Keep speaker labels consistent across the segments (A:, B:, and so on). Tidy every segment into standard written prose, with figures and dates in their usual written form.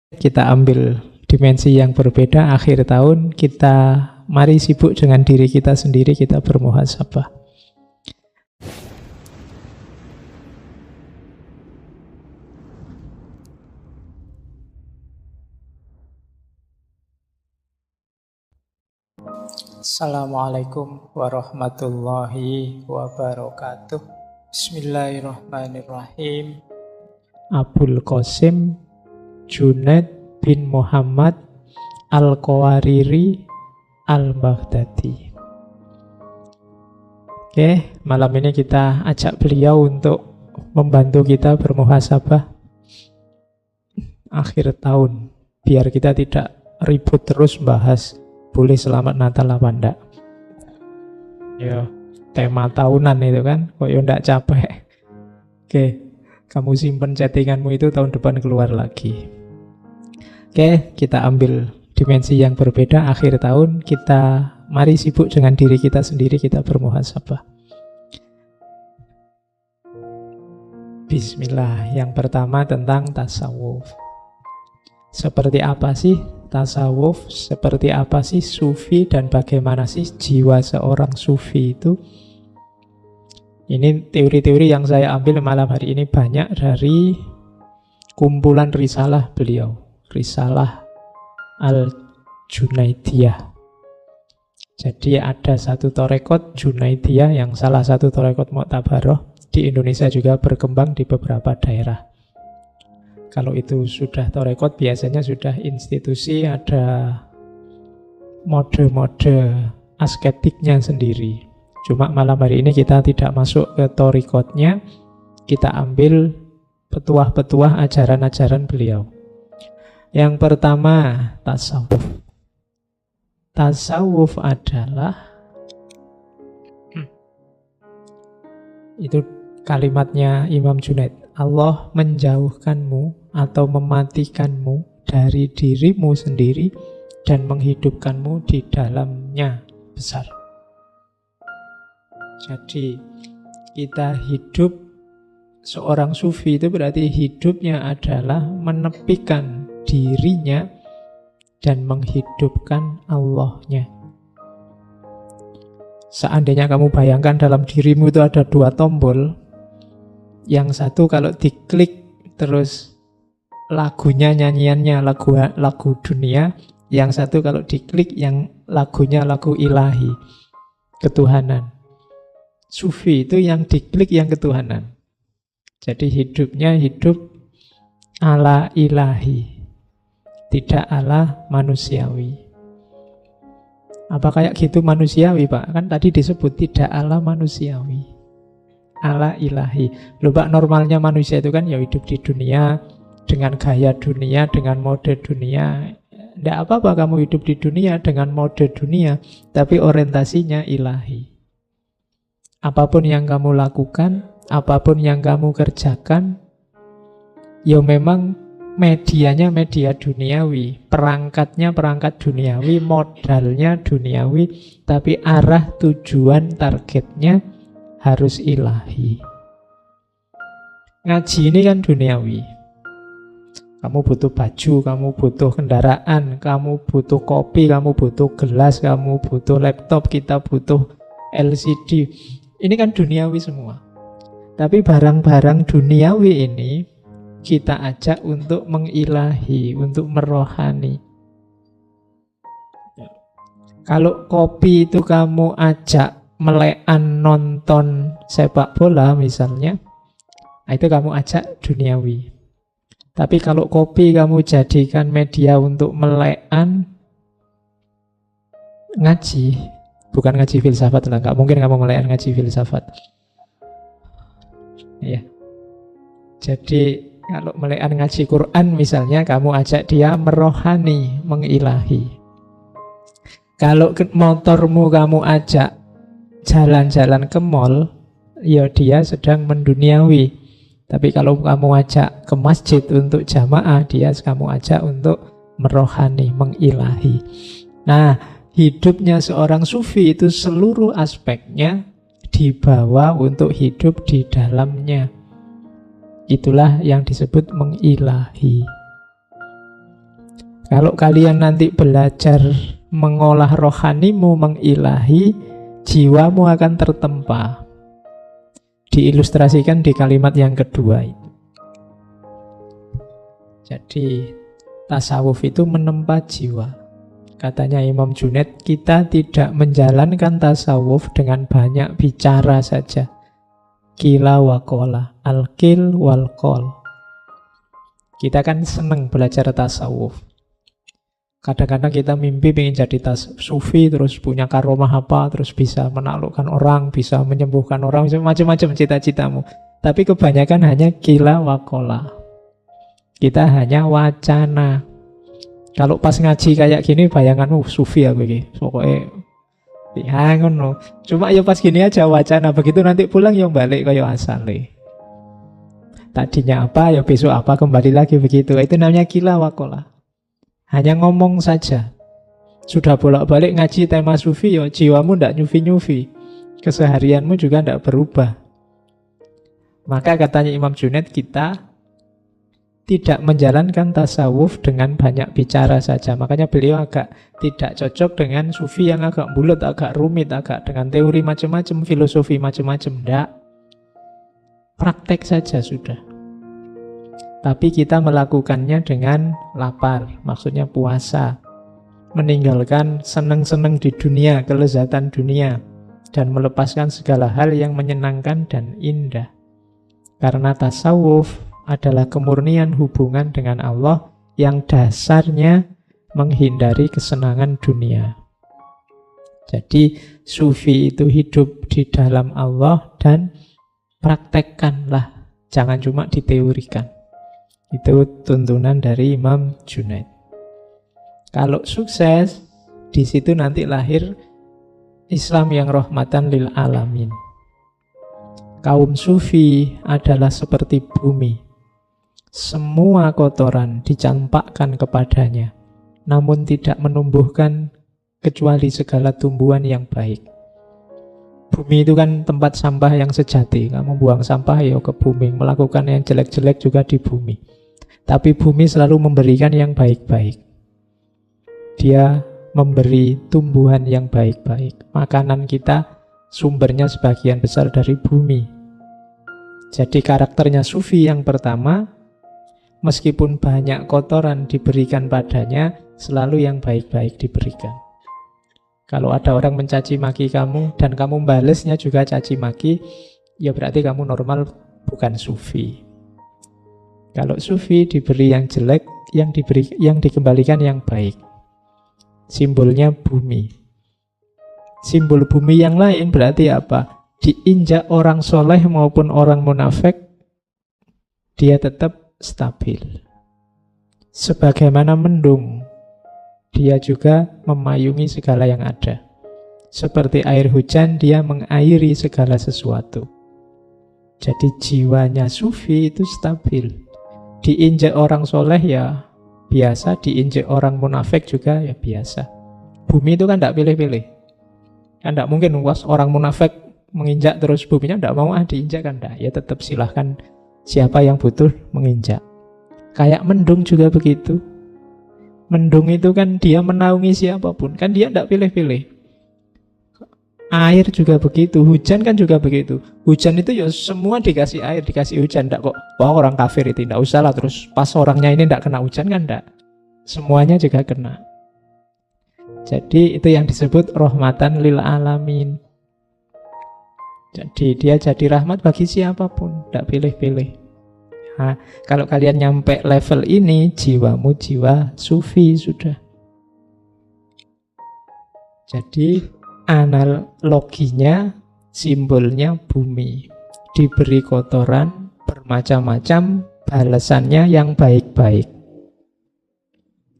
A: Kita ambil dimensi yang berbeda. Akhir tahun kita mari sibuk dengan diri kita sendiri, kita bermuhasabah. Assalamualaikum warahmatullahi wabarakatuh. Bismillahirrahmanirrahim. Abul Qasim Junaid bin Muhammad Al-Qawariri Al-Baghdadi. Oke, malam ini kita ajak beliau untuk membantu kita bermuhasabah akhir tahun, biar kita tidak ribut terus bahas boleh selamat Natal apa enggak. Ya, tema tahunan itu kan, kok ya enggak capek. Oke, kamu simpen chattinganmu itu tahun depan keluar lagi. Oke, kita ambil dimensi yang berbeda. Akhir tahun kita mari sibuk dengan diri kita sendiri, kita bermuhasabah. Bismillah. Yang pertama tentang tasawuf. Seperti apa sih tasawuf? Seperti apa sih sufi? Dan bagaimana sih jiwa seorang sufi itu? Ini teori-teori yang saya ambil malam hari ini banyak dari kumpulan risalah beliau, Risalah Al-Junaidiyah. Jadi ada satu torekot Junaidiyah yang salah satu torekot Mu'tabaroh. Di Indonesia juga berkembang di beberapa daerah. Kalau itu sudah torekot, biasanya sudah institusi, ada mode-mode asketiknya sendiri. Cuma malam hari ini kita tidak masuk ke torikotnya, kita ambil petuah-petuah ajaran-ajaran beliau. Yang pertama, tasawuf. Tasawuf adalah, itu kalimatnya Imam Junaid, Allah menjauhkanmu atau mematikanmu dari dirimu sendiri dan menghidupkanmu di dalamnya besar. Jadi kita hidup, seorang sufi itu berarti hidupnya adalah menepikan dirinya dan menghidupkan Allahnya. Seandainya kamu bayangkan dalam dirimu itu ada dua tombol, yang satu kalau diklik terus lagunya, nyanyiannya lagu dunia, yang satu kalau diklik yang lagunya lagu ilahi, ketuhanan. Sufi itu yang diklik yang ketuhanan. Jadi hidupnya hidup ala ilahi, tidak ala manusiawi. Apa kayak gitu manusiawi, Pak? Kan tadi disebut tidak ala manusiawi, ala ilahi. Loh Pak, normalnya manusia itu kan ya hidup di dunia, dengan gaya dunia, dengan mode dunia. Tidak apa-apa kamu hidup di dunia dengan mode dunia, tapi orientasinya ilahi. Apapun yang kamu lakukan, apapun yang kamu kerjakan, ya memang medianya media duniawi, perangkatnya perangkat duniawi, modalnya duniawi, tapi arah tujuan targetnya harus ilahi. Ngaji ini kan duniawi. Kamu butuh baju, kamu butuh kendaraan, kamu butuh kopi, kamu butuh gelas, kamu butuh laptop, kita butuh LCD. Ini kan duniawi semua. Tapi barang-barang duniawi ini kita ajak untuk mengilahi, untuk merohani. Kalau kopi itu kamu ajak melekan nonton sepak bola misalnya, itu kamu ajak duniawi. Tapi kalau kopi kamu jadikan media untuk melekan ngaji, bukan ngaji filsafat lah, nggak mungkin kamu melekan ngaji filsafat. Ya. Jadi kalau melekan ngaji Quran misalnya, kamu ajak dia merohani, mengilahi. Kalau motormu kamu ajak jalan-jalan ke mall, ya dia sedang menduniawi. Tapi kalau kamu ajak ke masjid untuk jamaah, dia kamu ajak untuk merohani, mengilahi. Nah, hidupnya seorang sufi itu seluruh aspeknya dibawa untuk hidup di dalamnya. Itulah yang disebut mengilahi. Kalau kalian nanti belajar mengolah rohanimu, mengilahi, jiwamu akan tertempa. Diilustrasikan di kalimat yang kedua itu. Jadi tasawuf itu menempa jiwa. Katanya Imam Junaid, kita tidak menjalankan tasawuf dengan banyak bicara saja. Qila wa qala, al-qil wal qol. Kita kan seneng belajar tasawuf. Kadang-kadang kita mimpi pengen jadi sufi, terus punya karomah apa, terus bisa menaklukkan orang, bisa menyembuhkan orang, macam-macam cita-citamu. Tapi kebanyakan hanya qila wa qala. Kita hanya wacana. Kalau pas ngaji kayak gini, bayanganmu sufi aku ini. Pokoknya ya ngono. Cuma ya pas gini aja wacana, begitu nanti pulang ya balik kaya asale. Tadinya apa, ya besok apa, kembali lagi begitu. Itu namanya qila wa qala. Hanya ngomong saja. Sudah bolak-balik ngaji tema sufi, ya jiwamu ndak nyufi-nyufi. Keseharianmu juga ndak berubah. Maka katanya Imam Junaid, kita tidak menjalankan tasawuf dengan banyak bicara saja. Makanya beliau agak tidak cocok dengan sufi yang agak bulat, agak rumit, agak dengan teori macam-macam, filosofi macam-macam. Ndak. Praktek saja sudah. Tapi kita melakukannya dengan lapar, maksudnya puasa. Meninggalkan senang-senang di dunia, kelezatan dunia. Dan melepaskan segala hal yang menyenangkan dan indah. Karena tasawuf adalah kemurnian hubungan dengan Allah yang dasarnya menghindari kesenangan dunia. Jadi sufi itu hidup di dalam Allah dan praktekkanlah, jangan cuma diteorikan. Itu tuntunan dari Imam Junaid. Kalau sukses, di situ nanti lahir Islam yang rahmatan lil alamin. Kaum sufi adalah seperti bumi. Semua kotoran dicampakkan kepadanya, namun tidak menumbuhkan kecuali segala tumbuhan yang baik. Bumi itu kan tempat sampah yang sejati. Kamu buang sampah ya ke bumi, melakukan yang jelek-jelek juga di bumi. Tapi bumi selalu memberikan yang baik-baik. Dia memberi tumbuhan yang baik-baik. Makanan kita sumbernya sebagian besar dari bumi. Jadi karakternya sufi yang pertama, meskipun banyak kotoran diberikan padanya, selalu yang baik-baik diberikan. Kalau ada orang mencaci maki kamu dan kamu balesnya juga caci maki, ya berarti kamu normal, bukan sufi. Kalau sufi diberi yang jelek, yang dikembalikan yang baik. Simbolnya bumi. Simbol bumi yang lain berarti apa? Diinjak orang soleh maupun orang munafik, dia tetap stabil. Sebagaimana mendung, dia juga memayungi segala yang ada. Seperti air hujan, dia mengairi segala sesuatu. Jadi jiwanya sufi itu stabil. Diinjak orang soleh ya biasa, diinjak orang munafik juga ya biasa. Bumi itu kan tidak pilih-pilih. Kan tidak mungkin orang munafik menginjak terus buminya tidak mau diinjak, kan tidak. Ya tetap silahkan siapa yang butuh menginjak. Kayak mendung juga begitu. Mendung itu kan dia menaungi siapapun, kan dia tidak pilih-pilih. Air juga begitu, hujan kan juga begitu. Hujan itu ya semua dikasih air, dikasih hujan. Tidak kok, wah orang kafir itu, tidak usah lah. Terus pas orangnya ini tidak kena hujan kan tidak. Semuanya juga kena. Jadi itu yang disebut rahmatan lil alamin. Jadi dia jadi rahmat bagi siapapun, tidak pilih-pilih. Nah, kalau kalian nyampe level ini, jiwamu jiwa sufi sudah. Jadi analoginya, simbolnya bumi. Diberi kotoran bermacam-macam, balasannya yang baik-baik.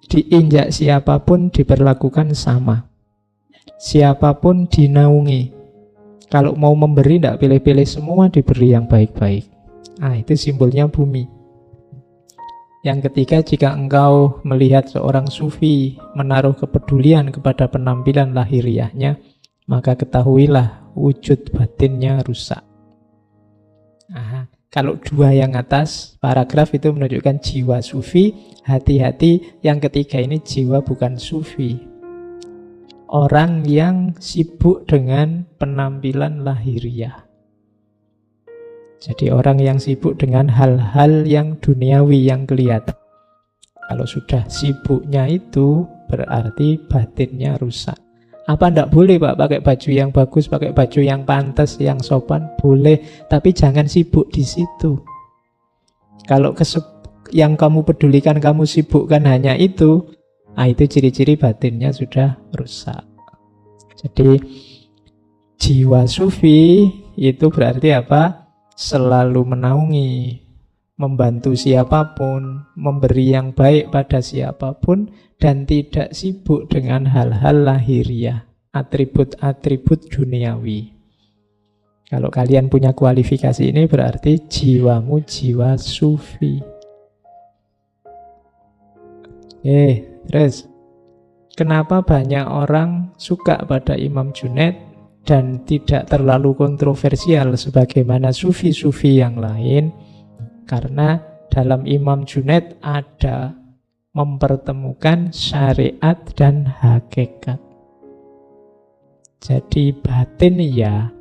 A: Diinjak siapapun diperlakukan sama. Siapapun dinaungi. Kalau mau memberi tidak pilih-pilih, semua diberi yang baik-baik. Nah, itu simbolnya bumi. Yang ketiga, jika engkau melihat seorang sufi menaruh kepedulian kepada penampilan lahiriahnya, maka ketahuilah wujud batinnya rusak. Nah, Kalau dua yang atas paragraf itu menunjukkan jiwa sufi, hati-hati yang ketiga ini jiwa bukan sufi. Orang yang sibuk dengan penampilan lahiriah. Jadi orang yang sibuk dengan hal-hal yang duniawi, yang kelihatan. Kalau sudah sibuknya itu berarti batinnya rusak. Apa ndak boleh Pak pakai baju yang bagus, pakai baju yang pantas, yang sopan? Boleh, tapi jangan sibuk di situ. Kalau yang kamu pedulikan, kamu sibukkan hanya itu, itu ciri-ciri batinnya sudah rusak. Jadi jiwa sufi itu berarti apa? Selalu menaungi, membantu siapapun, memberi yang baik pada siapapun, dan tidak sibuk dengan hal-hal lahiriah, atribut-atribut duniawi. Kalau kalian punya kualifikasi ini berarti jiwamu jiwa sufi. Terus kenapa banyak orang suka pada Imam Junaid dan tidak terlalu kontroversial sebagaimana sufi-sufi yang lain? Karena dalam Imam Junaid ada mempertemukan syariat dan hakikat. Jadi batin ya,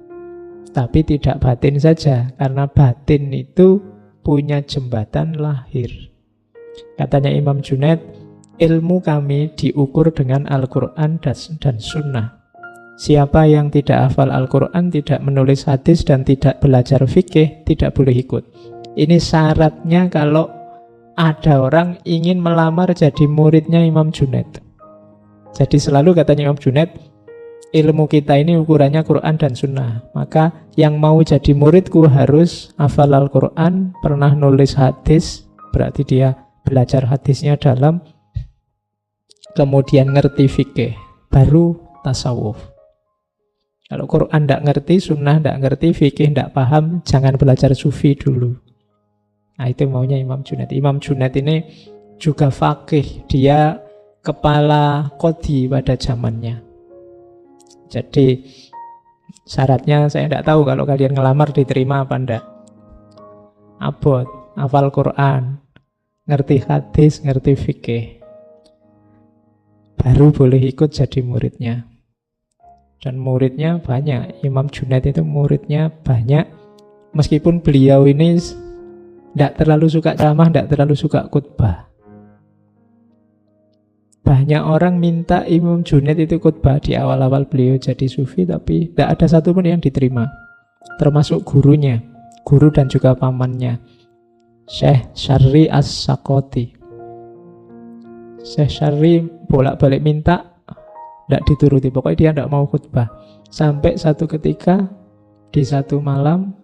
A: tapi tidak batin saja, karena batin itu punya jembatan lahir. Katanya Imam Junaid, ilmu kami diukur dengan Al-Quran dan Sunnah. Siapa yang tidak hafal Al-Quran, tidak menulis hadis, dan tidak belajar fikih, tidak boleh ikut. Ini syaratnya kalau ada orang ingin melamar jadi muridnya Imam Junaid. Jadi selalu katanya Imam Junaid, ilmu kita ini ukurannya Quran dan Sunnah. Maka yang mau jadi muridku harus hafal Al-Quran, pernah nulis hadis, berarti dia belajar hadisnya dalam, kemudian ngerti fikih, baru tasawuf. Kalau Quran tidak ngerti, Sunnah tidak ngerti, fikih tidak paham, jangan belajar sufi dulu. Nah itu maunya Imam Junaid. Imam Junaid ini juga faqih, dia kepala qadhi pada zamannya. Jadi syaratnya saya tidak tahu kalau kalian ngelamar diterima apa enggak. Abot, hafal Quran, ngerti hadis, ngerti fikih, baru boleh ikut jadi muridnya. Dan muridnya banyak. Imam Junaid itu muridnya banyak. Meskipun beliau ini tidak terlalu suka ceramah, tidak terlalu suka khutbah. Banyak orang minta Imam Junaid itu khutbah di awal-awal beliau jadi sufi, tapi tidak ada satupun yang diterima. Termasuk gurunya, guru dan juga pamannya, Syekh Syarri As-Sakoti. Syekh Syarri bolak-balik minta, tidak dituruti. Pokoknya dia tidak mau khutbah. Sampai satu ketika, di satu malam,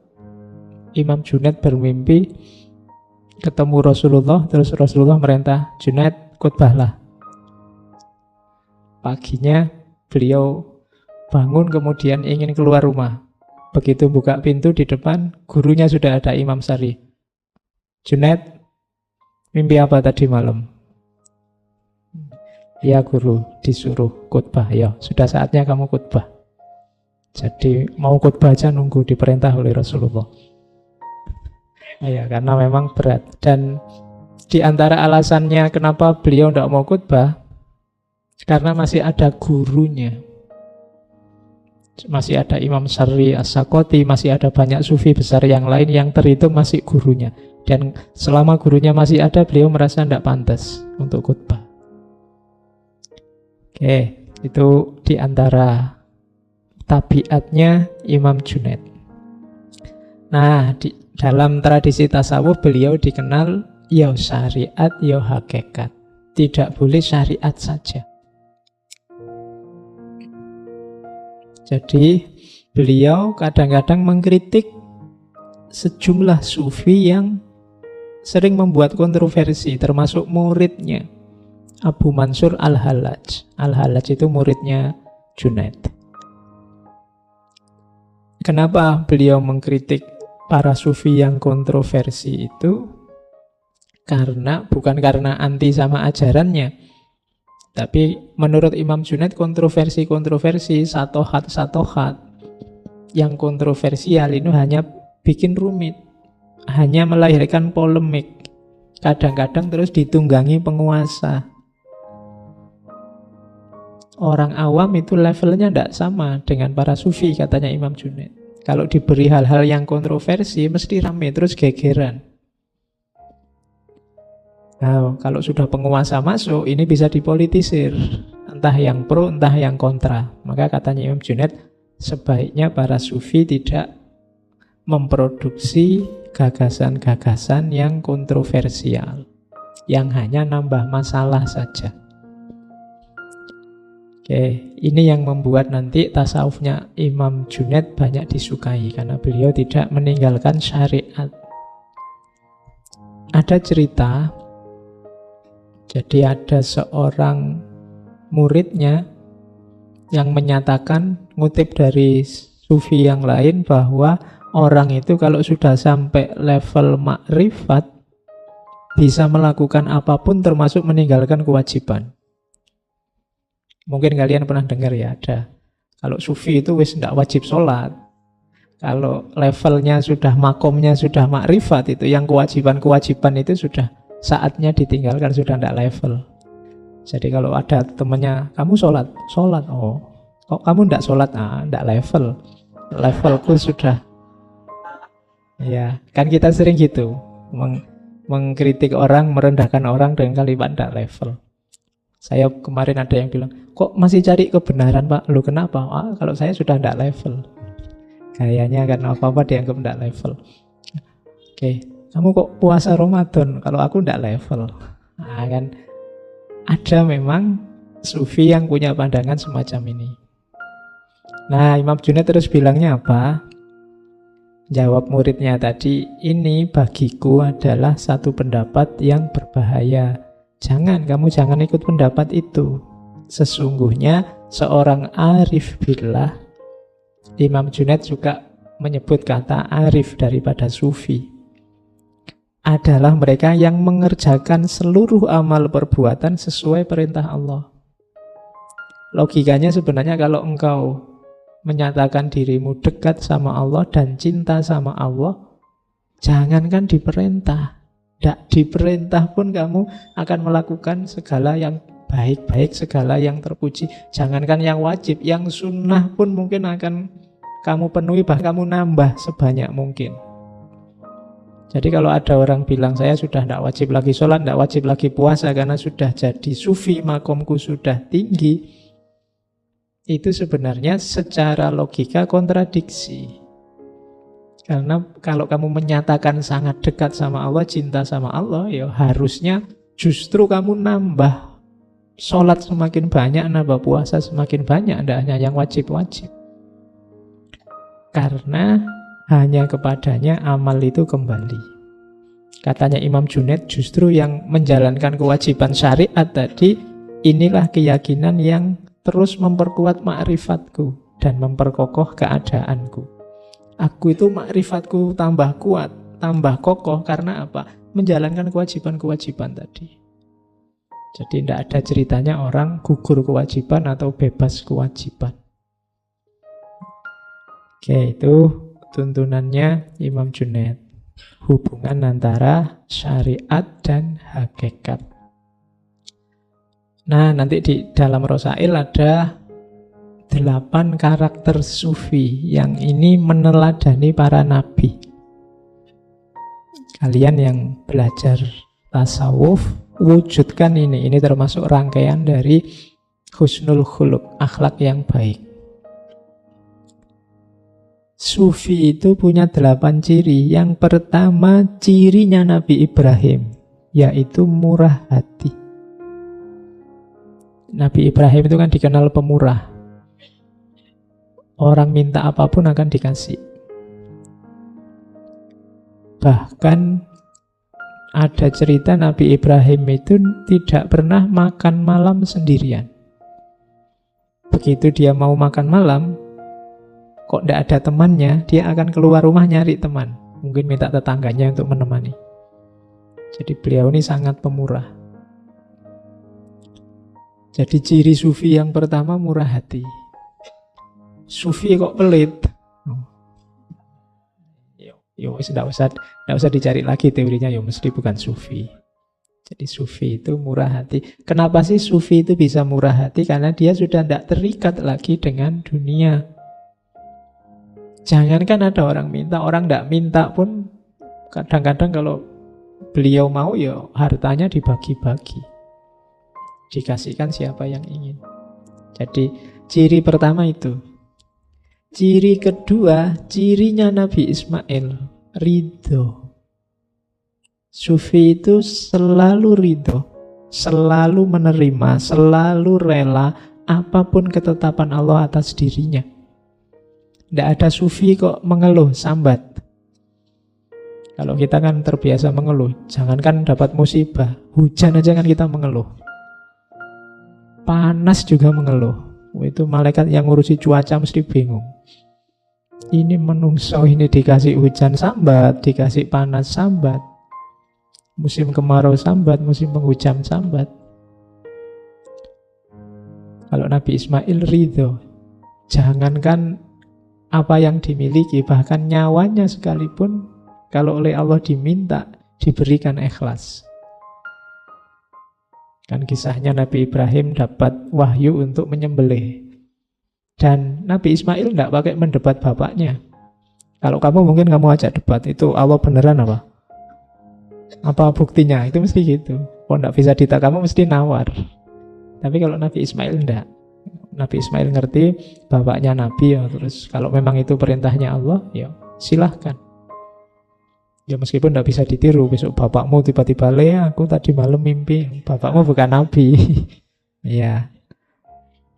A: Imam Junaid bermimpi ketemu Rasulullah, terus Rasulullah merintah, Junaid khutbahlah. Paginya beliau bangun kemudian ingin keluar rumah. Begitu buka pintu di depan, gurunya sudah ada, Imam Syarri. Junaid, mimpi apa tadi malam? Ya guru, disuruh khutbah. Ya, sudah saatnya kamu khutbah. Jadi mau khutbah aja nunggu diperintah oleh Rasulullah. Ya, karena memang berat. Dan di antara alasannya kenapa beliau tidak mau khutbah, karena masih ada gurunya. Masih ada Imam Syarri As-Sakoti, masih ada banyak sufi besar yang lain yang terhitung masih gurunya. Dan selama gurunya masih ada, beliau merasa tidak pantas untuk khutbah. Oke, itu di antara tabiatnya Imam Junaid. Nah, dalam tradisi tasawuf beliau dikenal ya syariat, ya hakikat. Tidak boleh syariat saja. Jadi beliau kadang-kadang mengkritik sejumlah sufi yang sering membuat kontroversi, termasuk muridnya Abu Mansur Al-Hallaj. Al-Hallaj itu muridnya Junaid. Kenapa beliau mengkritik para sufi yang kontroversi itu? Bukan karena anti sama ajarannya, tapi menurut Imam Junaid kontroversi-kontroversi, satohat yang kontroversial itu hanya bikin rumit, hanya melahirkan polemik. Kadang-kadang terus ditunggangi penguasa. Orang awam itu levelnya tidak sama dengan para sufi, katanya Imam Junaid. Kalau diberi hal-hal yang kontroversi, mesti rame, terus gegeran. Nah, kalau sudah penguasa masuk, ini bisa dipolitisir. Entah yang pro, entah yang kontra. Maka katanya Imam Junaid, sebaiknya para sufi tidak memproduksi gagasan-gagasan yang kontroversial, yang hanya nambah masalah saja. Oke, ini yang membuat nanti tasawufnya Imam Junaid banyak disukai, karena beliau tidak meninggalkan syariat. Ada cerita, jadi ada seorang muridnya yang menyatakan, ngutip dari sufi yang lain, bahwa orang itu kalau sudah sampai level makrifat bisa melakukan apapun termasuk meninggalkan kewajiban. Mungkin kalian pernah dengar ya, ada. Kalau sufi itu wis tidak wajib sholat. Kalau levelnya sudah, makomnya sudah makrifat, itu yang kewajiban-kewajiban itu sudah saatnya ditinggalkan, sudah tidak level. Jadi kalau ada temannya, kamu sholat? Sholat, oh. Kok kamu tidak sholat? Ah, tidak level. Levelku sudah. Ya, kan kita sering gitu. Mengkritik orang, merendahkan orang dengan kalimat tidak level. Saya kemarin ada yang bilang, kok masih cari kebenaran Pak? Lu kenapa? Ah, kalau saya sudah tidak level. Kayaknya karena apa-apa dianggap tidak level. Oke, kamu kok puasa Ramadan? Kalau aku tidak level. Nah, kan ada memang sufi yang punya pandangan semacam ini. Nah, Imam Junaid terus bilangnya apa? Jawab muridnya tadi, ini bagiku adalah satu pendapat yang berbahaya. Kamu jangan ikut pendapat itu. Sesungguhnya seorang arif billah, Imam Junaid juga menyebut kata arif daripada sufi, adalah mereka yang mengerjakan seluruh amal perbuatan sesuai perintah Allah. Logikanya sebenarnya kalau engkau menyatakan dirimu dekat sama Allah dan cinta sama Allah, jangankan diperintah, tidak diperintah pun kamu akan melakukan segala yang baik-baik, segala yang terpuji. Jangankan yang wajib, yang sunnah pun mungkin akan kamu penuhi, bahkan kamu nambah sebanyak mungkin. Jadi kalau ada orang bilang, saya sudah tidak wajib lagi sholat, tidak wajib lagi puasa karena sudah jadi sufi, makomku sudah tinggi, itu sebenarnya secara logika kontradiksi. Karena kalau kamu menyatakan sangat dekat sama Allah, cinta sama Allah, ya harusnya justru kamu nambah sholat semakin banyak, nambah puasa semakin banyak, tidak hanya yang wajib-wajib. Karena hanya kepadanya amal itu kembali. Katanya Imam Junaid, justru yang menjalankan kewajiban syariat tadi, inilah keyakinan yang terus memperkuat ma'rifatku dan memperkokoh keadaanku. Aku itu ma'rifatku tambah kuat, tambah kokoh, karena apa? Menjalankan kewajiban-kewajiban tadi. Jadi tidak ada ceritanya orang gugur kewajiban atau bebas kewajiban. Oke, itu tuntunannya Imam Junaid. Hubungan antara syariat dan hakikat. Nah, nanti di dalam Rosail ada 8 karakter sufi yang ini meneladani para nabi. Kalian yang belajar tasawuf, wujudkan ini. Ini termasuk rangkaian dari husnul khuluq, akhlak yang baik. Sufi itu punya 8 ciri. Yang pertama, cirinya Nabi Ibrahim, yaitu murah hati. Nabi Ibrahim itu kan dikenal pemurah. Orang minta apapun akan dikasih. Bahkan ada cerita Nabi Ibrahim itu tidak pernah makan malam sendirian. Begitu dia mau makan malam, kok tidak ada temannya, dia akan keluar rumah nyari teman. Mungkin minta tetangganya untuk menemani. Jadi beliau ini sangat pemurah. Jadi ciri sufi yang pertama murah hati. Sufi kok pelit? Ya wis ndak usah dicari lagi teorinya, ya mesti bukan sufi. Jadi sufi itu murah hati. Kenapa sih sufi itu bisa murah hati? Karena dia sudah tidak terikat lagi dengan dunia. Jangankan ada orang minta, orang tidak minta pun kadang-kadang kalau beliau mau ya hartanya dibagi-bagi. Dikasihkan siapa yang ingin. Jadi ciri pertama itu. Ciri kedua, cirinya Nabi Ismail, ridho. Sufi itu selalu ridho, selalu menerima, selalu rela apapun ketetapan Allah atas dirinya. Tidak ada sufi kok mengeluh, sambat. Kalau kita kan terbiasa mengeluh, jangankan dapat musibah, hujan aja kan kita mengeluh. Panas juga mengeluh. Itu malaikat yang ngurusi cuaca mesti bingung. Ini menungso, ini dikasih hujan sambat, dikasih panas sambat. Musim kemarau sambat, musim penghujan sambat. Kalau Nabi Ismail ridho, jangankan apa yang dimiliki, bahkan nyawanya sekalipun kalau oleh Allah diminta, diberikan ikhlas. Kan kisahnya Nabi Ibrahim dapat wahyu untuk menyembelih. Dan Nabi Ismail tidak pakai mendebat bapaknya. Kalau kamu mungkin kamu ajak debat, itu Allah beneran apa? Apa buktinya? Itu mesti gitu. Kalau tidak bisa ditak, kamu mesti nawar. Tapi kalau Nabi Ismail tidak. Nabi Ismail ngerti bapaknya Nabi ya, terus kalau memang itu perintahnya Allah, ya silahkan. Ya meskipun tidak bisa ditiru, besok bapakmu tiba-tiba, "Le, aku tadi malam mimpi." Bapakmu bukan Nabi. Ya.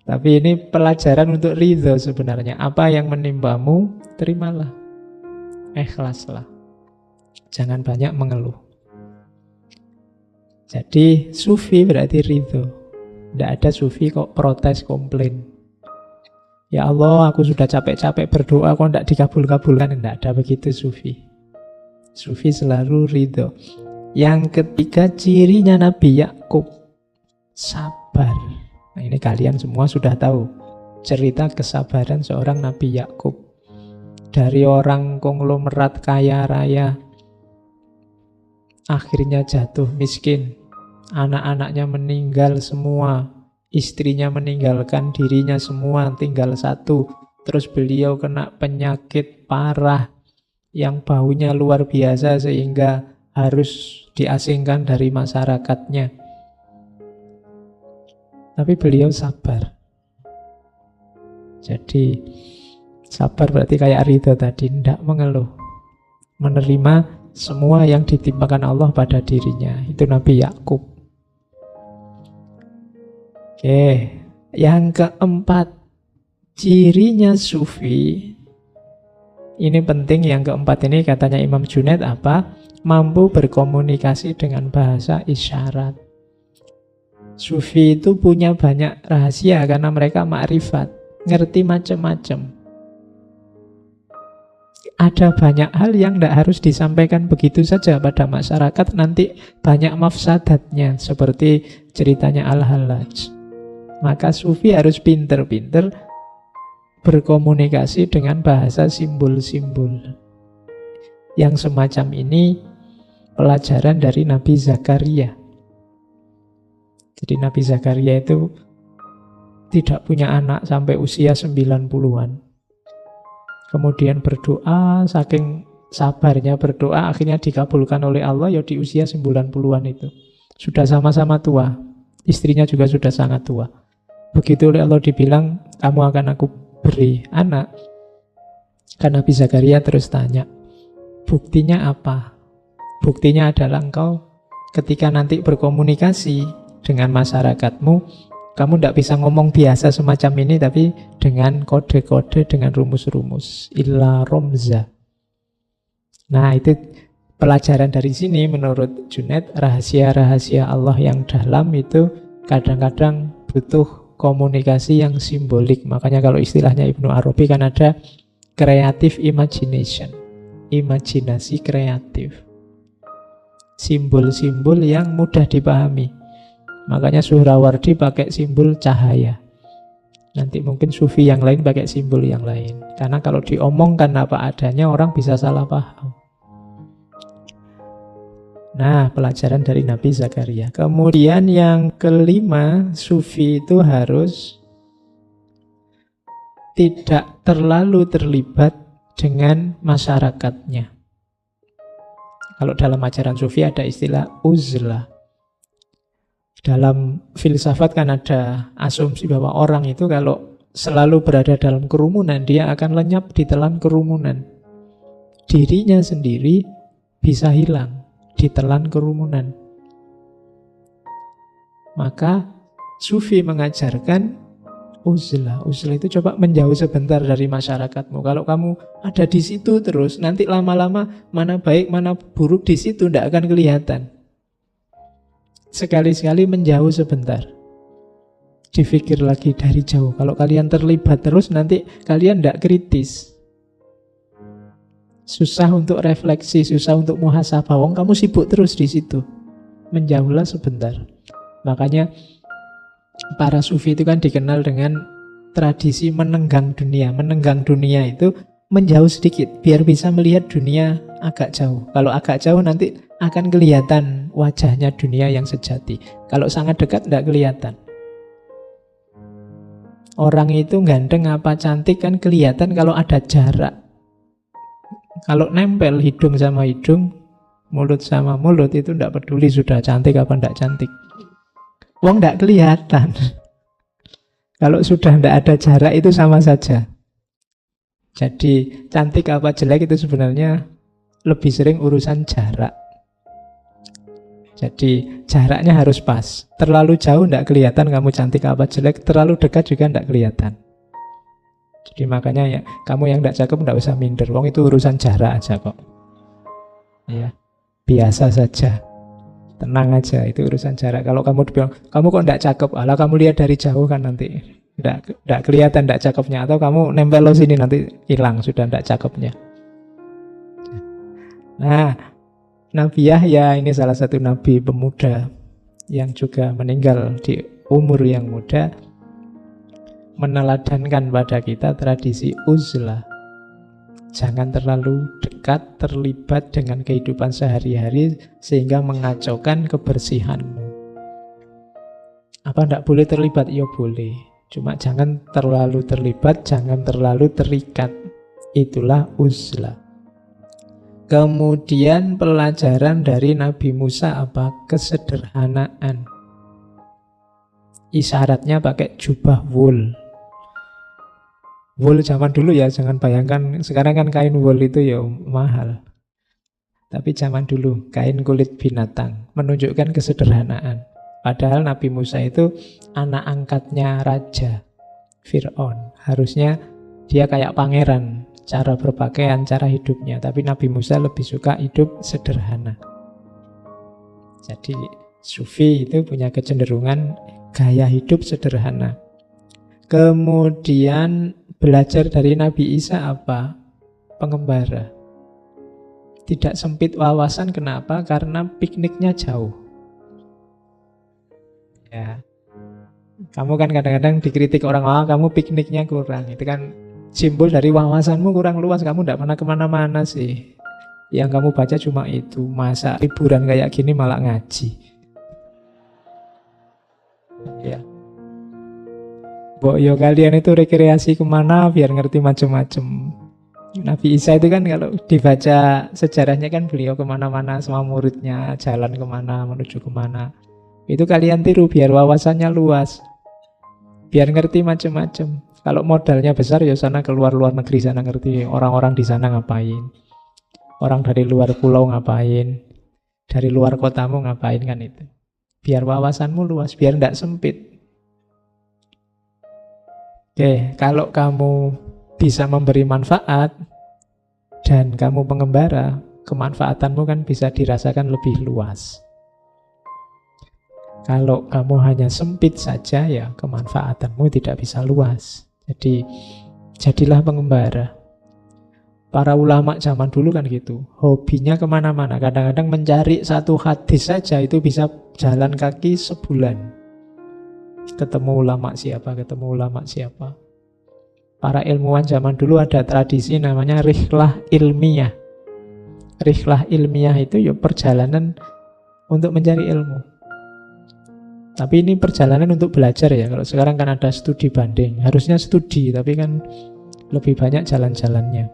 A: Tapi ini pelajaran untuk ridho sebenarnya. Apa yang menimpamu, terimalah. Ikhlaslah. Jangan banyak mengeluh. Jadi sufi berarti ridho. Tidak ada sufi kok protes, komplain. Ya Allah, aku sudah capek-capek berdoa kok tidak dikabul-kabulkan. Tidak ada begitu sufi. Sufi selalu ridho. Yang ketiga cirinya Nabi Yakub, sabar. Nah ini kalian semua sudah tahu cerita kesabaran seorang Nabi Yakub. Dari orang konglomerat kaya raya, akhirnya jatuh miskin. Anak-anaknya meninggal semua, istrinya meninggalkan dirinya semua, tinggal satu. Terus beliau kena penyakit parah yang baunya luar biasa sehingga harus diasingkan dari masyarakatnya. Tapi beliau sabar. Jadi sabar berarti kayak ridho tadi, tidak mengeluh, menerima semua yang ditimpakan Allah pada dirinya. Itu Nabi Yakub. Oke, yang keempat, cirinya sufi. Ini penting, yang keempat ini katanya Imam Junaid apa? Mampu berkomunikasi dengan bahasa isyarat. Sufi itu punya banyak rahasia karena mereka makrifat, ngerti macam-macam. Ada banyak hal yang tidak harus disampaikan begitu saja pada masyarakat, nanti banyak mafsadatnya, seperti ceritanya Al-Hallaj. Maka sufi harus pinter-pinter berkomunikasi dengan bahasa simbol-simbol. Yang semacam ini pelajaran dari Nabi Zakaria. Jadi Nabi Zakaria itu tidak punya anak sampai usia 90-an. Kemudian berdoa, saking sabarnya berdoa, akhirnya dikabulkan oleh Allah ya di usia 90-an itu. Sudah sama-sama tua, istrinya juga sudah sangat tua. Begitu oleh Allah dibilang, kamu akan aku beri anak. Kan Nabi Zakaria terus tanya, buktinya apa? Buktinya adalah engkau ketika nanti berkomunikasi dengan masyarakatmu, kamu tidak bisa ngomong biasa semacam ini, tapi dengan kode-kode, dengan rumus-rumus. Illa romza. Nah itu pelajaran dari sini menurut Junaid, rahasia-rahasia Allah yang dalam itu kadang-kadang butuh komunikasi yang simbolik. Makanya kalau istilahnya Ibnu Arabi kan ada creative imagination, imajinasi kreatif, simbol-simbol yang mudah dipahami. Makanya Suhrawardi pakai simbol cahaya, nanti mungkin sufi yang lain pakai simbol yang lain, karena kalau diomongkan apa adanya orang bisa salah paham. Nah, pelajaran dari Nabi Zakaria. Kemudian yang kelima, sufi itu harus tidak terlalu terlibat dengan masyarakatnya. Kalau dalam ajaran sufi ada istilah uzlah. Dalam filsafat kan ada asumsi bahwa orang itu kalau selalu berada dalam kerumunan, dia akan lenyap di telan kerumunan. Dirinya sendiri bisa hilang ditelan kerumunan. Maka sufi mengajarkan uzlah. Uzlah itu coba menjauh sebentar dari masyarakatmu. Kalau kamu ada di situ terus, nanti lama-lama mana baik mana buruk di situ tidak akan kelihatan. Sekali-sekali menjauh sebentar. Dipikir lagi dari jauh. Kalau kalian terlibat terus, nanti kalian tidak kritis. Susah untuk refleksi, susah untuk muhasabah. Wong kamu sibuk terus di situ. Menjauhlah sebentar. Makanya para sufi itu kan dikenal dengan tradisi menenggang dunia. Menenggang dunia itu menjauh sedikit, biar bisa melihat dunia agak jauh. Kalau agak jauh nanti akan kelihatan wajahnya dunia yang sejati. Kalau sangat dekat tidak kelihatan. Orang itu ganteng apa cantik kan kelihatan kalau ada jarak. Kalau nempel hidung sama hidung, mulut sama mulut, itu tidak peduli sudah cantik apa tidak cantik. Wong tidak kelihatan. Kalau sudah tidak ada jarak itu sama saja. Jadi cantik apa jelek itu sebenarnya lebih sering urusan jarak. Jadi jaraknya harus pas. Terlalu jauh tidak kelihatan kamu cantik apa jelek, terlalu dekat juga tidak kelihatan. Jadi makanya ya, kamu yang tidak cakep tidak usah minder. Wong itu urusan jarak aja kok. Ya, biasa saja. Tenang aja, itu urusan jarak. Kalau kamu bilang, kamu kok tidak cakep, alah kamu lihat dari jauh kan nanti tidak kelihatan tidak cakepnya. Atau kamu nempel lo sini nanti hilang sudah tidak cakepnya. Nah, Nabi Yahya ini salah satu nabi pemuda yang juga meninggal di umur yang muda, meneladankan pada kita tradisi uzlah. Jangan terlalu dekat, terlibat dengan kehidupan sehari-hari sehingga mengacaukan kebersihanmu. Apa tidak boleh terlibat? Ya boleh. Cuma jangan terlalu terlibat, jangan terlalu terikat. Itulah uzlah. Kemudian pelajaran dari Nabi Musa apa? Kesederhanaan. Isyaratnya pakai jubah wool. Wool zaman dulu ya, jangan bayangkan sekarang kan kain wool itu ya mahal. Tapi zaman dulu kain kulit binatang, menunjukkan kesederhanaan. Padahal Nabi Musa itu anak angkatnya raja Fir'aun. Harusnya dia kayak pangeran, cara berpakaian, cara hidupnya. Tapi Nabi Musa lebih suka hidup sederhana. Jadi sufi itu punya kecenderungan gaya hidup sederhana. Kemudian belajar dari Nabi Isa apa? Pengembara. Tidak sempit wawasan, kenapa? Karena pikniknya jauh. Ya. Kamu kan kadang-kadang dikritik orang, kamu pikniknya kurang. Itu kan simbol dari wawasanmu kurang luas. Kamu tidak pernah kemana-mana sih. Yang kamu baca cuma itu. Masa liburan kayak gini malah ngaji. Ya. Yo kalian itu rekreasi kemana biar ngerti macam-macam. Nabi Isa itu kan kalau dibaca sejarahnya kan beliau kemana-mana sama muridnya, jalan kemana, menuju kemana. Itu kalian tiru biar wawasannya luas, biar ngerti macam-macam. Kalau modalnya besar ya sana keluar luar negeri, sana ngerti orang-orang di sana ngapain, orang dari luar pulau ngapain, dari luar kotamu ngapain, kan itu. Biar wawasanmu luas, biar tidak sempit. Oke, kalau kamu bisa memberi manfaat dan kamu pengembara, kemanfaatanmu kan bisa dirasakan lebih luas. Kalau kamu hanya sempit saja, ya kemanfaatanmu tidak bisa luas. Jadi, jadilah pengembara. Para ulama zaman dulu kan gitu, hobinya kemana-mana. Kadang-kadang mencari satu hadis saja itu bisa jalan kaki sebulan. Ketemu ulama siapa. Para ilmuwan zaman dulu ada tradisi namanya rihlah ilmiah. Rihlah ilmiah itu ya perjalanan untuk mencari ilmu. Tapi ini perjalanan untuk belajar ya. Kalau sekarang kan ada studi banding. Harusnya studi, tapi kan lebih banyak jalan-jalannya.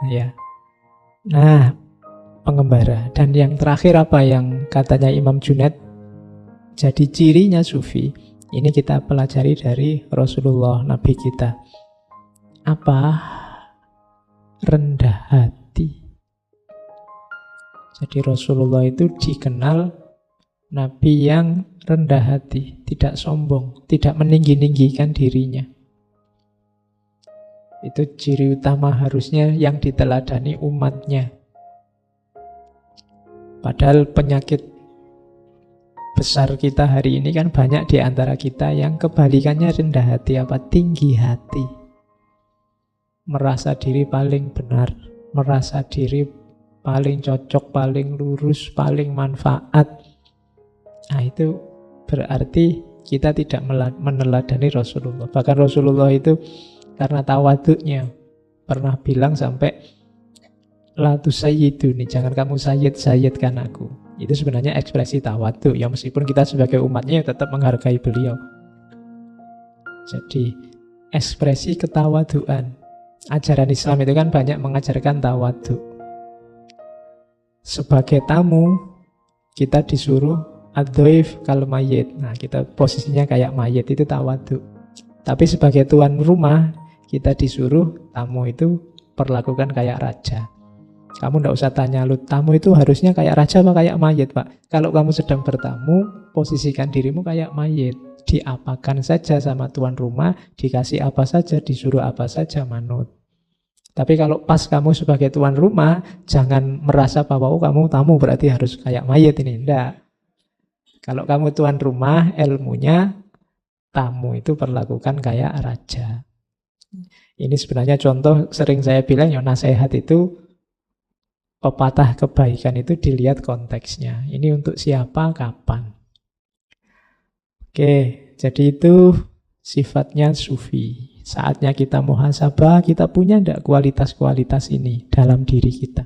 A: Ya. Nah, pengembara. Dan yang terakhir apa yang katanya Imam Junaid jadi cirinya sufi? Ini kita pelajari dari Rasulullah, Nabi kita. Apa? Rendah hati. Jadi Rasulullah itu dikenal Nabi yang rendah hati, tidak sombong, tidak meninggi-ninggikan dirinya. Itu ciri utama harusnya yang diteladani umatnya. Padahal penyakit besar kita hari ini kan banyak di antara kita yang kebalikannya rendah hati, tinggi hati. Merasa diri paling benar, merasa diri paling cocok, paling lurus, paling manfaat. Nah, itu berarti kita tidak meneladani Rasulullah. Bahkan Rasulullah itu karena tawaduknya pernah bilang sampai la tusayyiduni, jangan kamu sayyidkan aku. Itu sebenarnya ekspresi tawaduk. Ya meskipun kita sebagai umatnya tetap menghargai beliau. Jadi ekspresi ketawaduan. Ajaran Islam itu kan banyak mengajarkan tawaduk. Sebagai tamu kita disuruh ad-dhaif kal mayyit. Nah, kita posisinya kayak mayit, itu tawaduk. Tapi sebagai tuan rumah, kita disuruh tamu itu perlakukan kayak raja. Kamu ndak usah tanya, lu tamu itu harusnya kayak raja apa kayak mayit, Pak? Kalau kamu sedang bertamu, posisikan dirimu kayak mayit. Diapakan saja sama tuan rumah, dikasih apa saja, disuruh apa saja, manut. Tapi kalau pas kamu sebagai tuan rumah, jangan merasa bahwa kamu tamu berarti harus kayak mayit ini. Ndak. Kalau kamu tuan rumah, ilmunya tamu itu perlakukan kayak raja. Ini sebenarnya contoh sering saya bilang ya, nasihat itu, pepatah kebaikan itu dilihat konteksnya. Ini untuk siapa, kapan. Oke, jadi itu sifatnya sufi. Saatnya kita muhasabah, kita punya enggak kualitas-kualitas ini dalam diri kita.